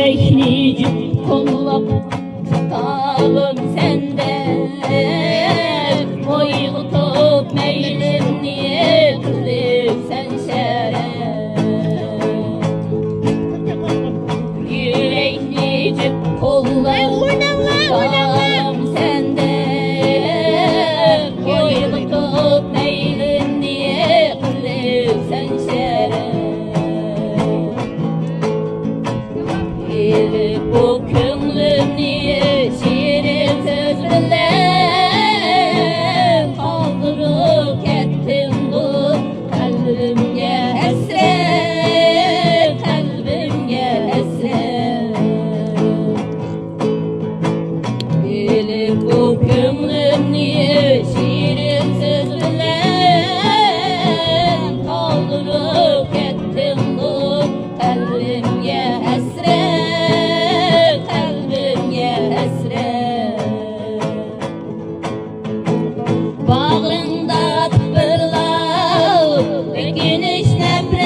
yüreklici kollap tutalım sende. Oyulup meylimni kılıp sen şere. Yüreklici kollap tutalım sende. Oyulup meylimni kılıp sen şere. Bu kümlümni şiirin sözüyle kaldırıp ettim bu kalbimge hasret, kalbimge hasret. Bilip bu kümlümni şiirin sözüyle kaldırıp ettim bu kalbimge hasret. Bağrında pırlav geniş nefret,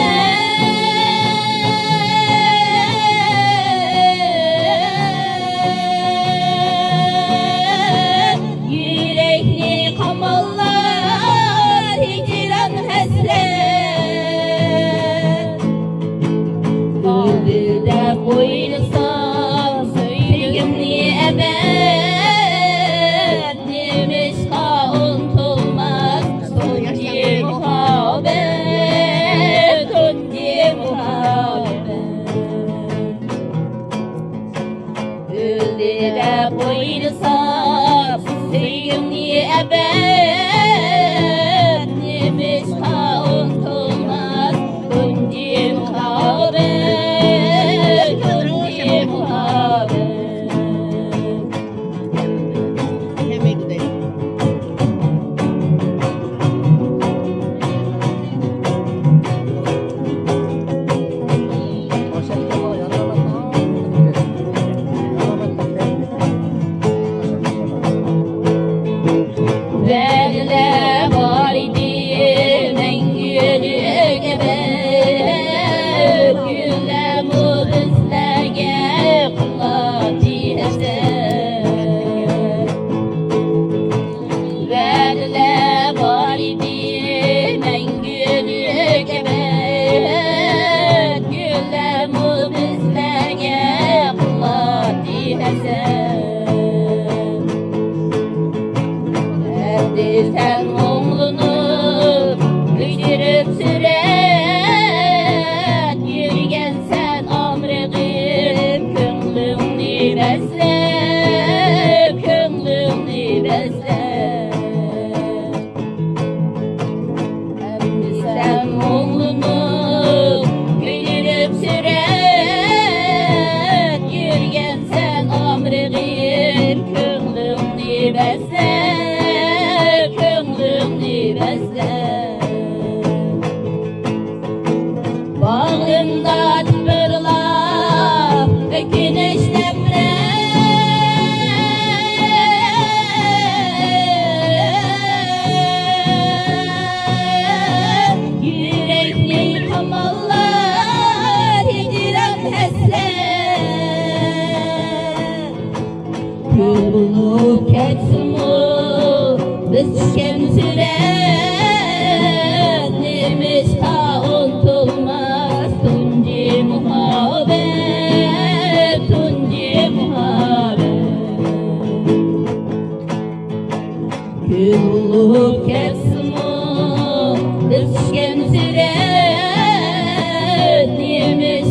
yürekli kamallar hicran hasret. Kalbide koyulsam söyleyimli ebed, demiş unutulmaz tunci muhabbet, tunci muhabbet. Öldüre koyulsam söyleyimli ebed, demiş unutulmaz tunci muhabbet, tunci muhabbet. Benle var idim en gülü gebet, güllemi bizlerge kulak diyecek. Benle var idim en gülü gebet, güllemi bizlerge kulak diyecek. Sen oğlunu büyürüp süret, yürgen sen amreğim, könlümni besle, könlümni besle. Sen oğlunu büyürüp süret, yürgen sen amreğim, könlümni besle. Bağrımda pırlav güneş nefret, yürekli kamallar hicran hasret. Gül bulup ketsin o biz şemsiret, demiş unutulmaz tunci muhabbet, tunci muhabbet. Gül bulup ketsin o biz şemsiret, demiş